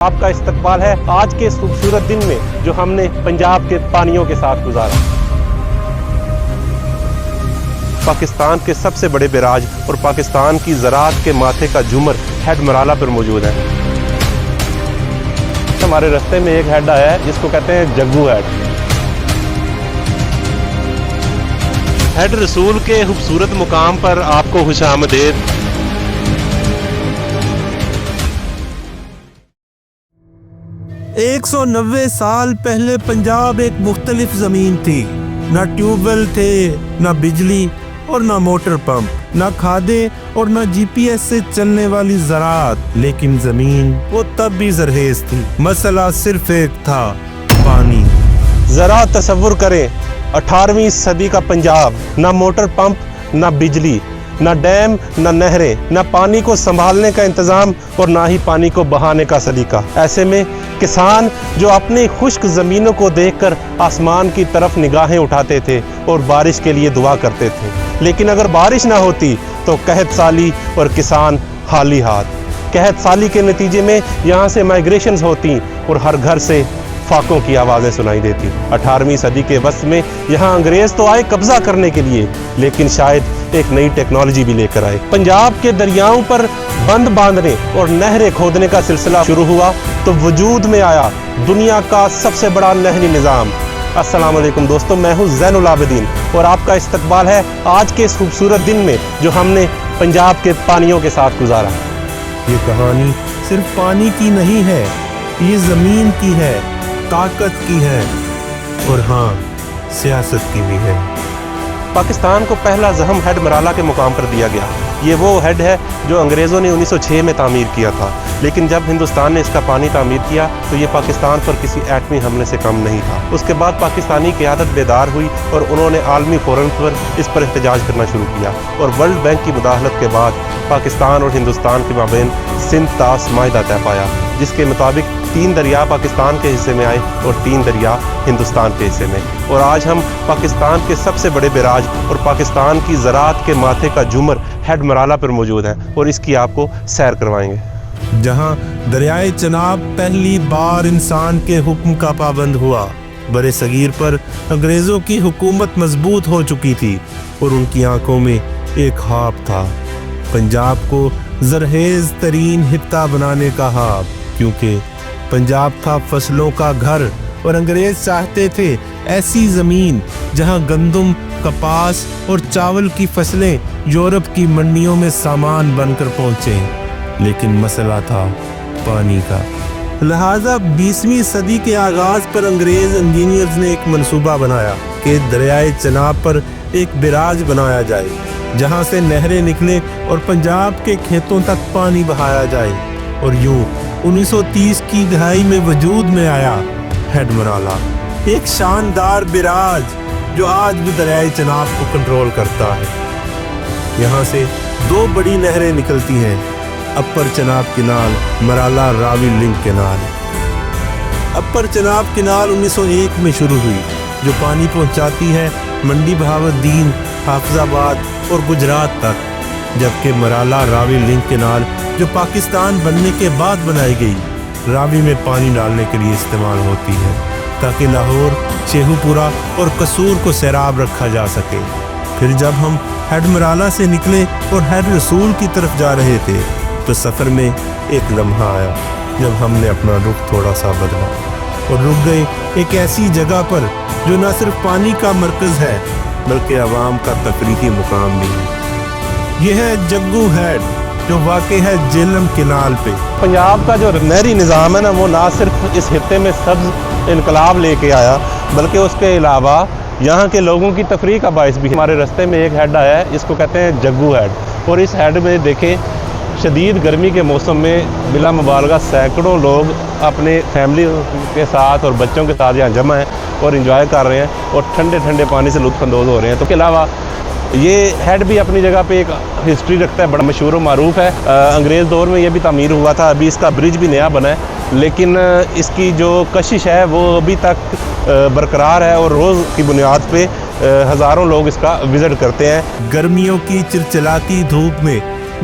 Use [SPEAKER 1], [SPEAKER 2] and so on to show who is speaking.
[SPEAKER 1] آپ کا استقبال ہے آج کے اس خوبصورت دن میں جو ہم نے پنجاب کے پانیوں کے ساتھ گزارا۔ پاکستان کے سب سے بڑے بیراج اور پاکستان کی زراعت کے ماتھے کا جھومر ہیڈ مرالہ پر موجود ہے۔ ہمارے رستے میں ایک ہیڈ آیا ہے جس کو کہتے ہیں جگو ہیڈ۔ ہیڈ رسول کے خوبصورت مقام پر آپ کو خوش آمدید۔
[SPEAKER 2] 190 سال پہلے پنجاب ایک مختلف زمین تھی۔ نہ ٹیوب ویل تھے، نہ بجلی اور نہ موٹر پمپ، نہ کھادیں اور نہ جی پی ایس سے چلنے والی زراعت، لیکن زمین وہ تب بھی زرخیز تھی۔ مسئلہ صرف ایک تھا، پانی۔
[SPEAKER 1] ذرا تصور کریں 18ویں صدی کا پنجاب، نہ موٹر پمپ، نہ بجلی، نہ ڈیم، نہ نہریں، نہ پانی کو سنبھالنے کا انتظام اور نہ ہی پانی کو بہانے کا سلیقہ۔ ایسے میں کسان جو اپنی خشک زمینوں کو دیکھ کر آسمان کی طرف نگاہیں اٹھاتے تھے اور بارش کے لیے دعا کرتے تھے، لیکن اگر بارش نہ ہوتی تو قحط سالی اور کسان خالی ہاتھ۔ قحط سالی کے نتیجے میں یہاں سے مائیگریشنز ہوتی اور ہر گھر سے فاقوں کی آوازیں سنائی دیتی۔ 18ویں صدی کے وسط میں یہاں انگریز تو آئے قبضہ کرنے کے لیے، لیکن شاید ایک نئی ٹیکنالوجی بھی لے کر آئے۔ پنجاب کے دریاؤں پر بند باندھنے اور نہریں کھودنے کا سلسلہ شروع ہوا تو وجود میں آیا دنیا کا سب سے بڑا نہری نظام۔ السلام علیکم دوستو، میں ہوں زین العابدین اور آپ کا استقبال ہے آج کے اس خوبصورت دن میں جو ہم نے پنجاب کے پانیوں کے ساتھ گزارا۔
[SPEAKER 2] یہ کہانی صرف پانی کی نہیں ہے، یہ زمین کی ہے، طاقت کی ہے اور ہاں، سیاست کی بھی ہے۔
[SPEAKER 1] پاکستان کو پہلا زخم ہیڈ مرالہ کے مقام پر دیا گیا۔ یہ وہ ہیڈ ہے جو انگریزوں نے 1906 میں تعمیر کیا تھا، لیکن جب ہندوستان نے اس کا پانی تعمیر کیا تو یہ پاکستان پر کسی ایٹمی حملے سے کم نہیں تھا۔ اس کے بعد پاکستانی قیادت بیدار ہوئی اور انہوں نے عالمی فورم پر اس پر احتجاج کرنا شروع کیا، اور ورلڈ بینک کی مداخلت کے بعد پاکستان اور ہندوستان کے مابین سندھ طاس معاہدہ طے پایا، جس کے مطابق 3 دریا پاکستان کے حصے میں آئے اور 3 دریا ہندوستان کے حصے میں۔ اور آج ہم پاکستان کے سب سے بڑے بیراج اور پاکستان کی زراعت کے ماتھے کا جھومر ہیڈ مرالہ پر موجود ہیں اور اس کی آپ کو سیر کروائیں گے،
[SPEAKER 2] جہاں دریائے چناب پہلی بار انسان کے حکم کا پابند ہوا۔ برِ صغیر پر انگریزوں کی حکومت مضبوط ہو چکی تھی اور ان کی آنکھوں میں ایک خواب تھا، پنجاب کو زرخیز ترین خطہ بنانے کا خواب، کیونکہ پنجاب تھا فصلوں کا گھر اور انگریز چاہتے تھے ایسی زمین جہاں گندم، کپاس اور چاول کی فصلیں یورپ کی منڈیوں میں سامان بن کر پہنچیں، لیکن مسئلہ تھا پانی کا۔ لہٰذا 20ویں صدی کے آغاز پر انگریز انجینئرز نے ایک منصوبہ بنایا کہ دریائے چناب پر ایک بیراج بنایا جائے جہاں سے نہریں نکلیں اور پنجاب کے کھیتوں تک پانی بہایا جائے، اور یوں 1930 کی دہائی میں وجود میں آیا ہیڈ مرالہ، ایک شاندار بیراج جو آج بھی دریائے چناب کو کنٹرول کرتا ہے۔ یہاں سے 2 بڑی نہریں نکلتی ہیں، اپر چناب کینال، مرالہ راوی لنک کینال۔ اپر چناب کینال 1901 میں شروع ہوئی، جو پانی پہنچاتی ہے منڈی بہاوالدین، حافظ آباد اور گجرات تک، جبکہ مرالہ راوی لنک کینال جو پاکستان بننے کے بعد بنائی گئی، راوی میں پانی ڈالنے کے لیے استعمال ہوتی ہے تاکہ لاہور، شیخو پورہ اور قصور کو سیراب رکھا جا سکے۔ پھر جب ہم ہیڈ مرالہ سے نکلے اور ہیڈ رسول کی طرف جا رہے تھے تو سفر میں ایک لمحہ آیا جب ہم نے اپنا رخ تھوڑا سا بدلا اور رک گئے ایک ایسی جگہ پر جو نہ صرف پانی کا مرکز ہے بلکہ عوام کا تفریحی مقام بھی ہے۔ یہ ہے جگو ہیڈ جو واقع ہے جہلم کینال پہ۔
[SPEAKER 1] پنجاب کا جو نہری نظام ہے نا، وہ نہ صرف اس خطے میں سبز انقلاب لے کے آیا بلکہ اس کے علاوہ یہاں کے لوگوں کی تفریح کا باعث بھی۔ ہمارے رستے میں ایک ہیڈ آیا ہے جس کو کہتے ہیں جگو ہیڈ، اور اس ہیڈ میں دیکھیں شدید گرمی کے موسم میں بلا مبالغہ سینکڑوں لوگ اپنے فیملی کے ساتھ اور بچوں کے ساتھ یہاں جمع ہیں اور انجوائے کر رہے ہیں اور ٹھنڈے ٹھنڈے پانی سے لطف اندوز ہو رہے ہیں۔ تو اس کے علاوہ یہ ہیڈ بھی اپنی جگہ پہ ایک ہسٹری رکھتا ہے، بڑا مشہور و معروف ہے۔ انگریز دور میں یہ بھی تعمیر ہوا تھا، ابھی اس کا برج بھی نیا بنا ہے، لیکن اس کی جو کشش ہے وہ ابھی تک برقرار ہے اور روز کی بنیاد پہ ہزاروں لوگ اس کا وزٹ کرتے ہیں۔
[SPEAKER 2] گرمیوں کی چلچلاتی دھوپ میں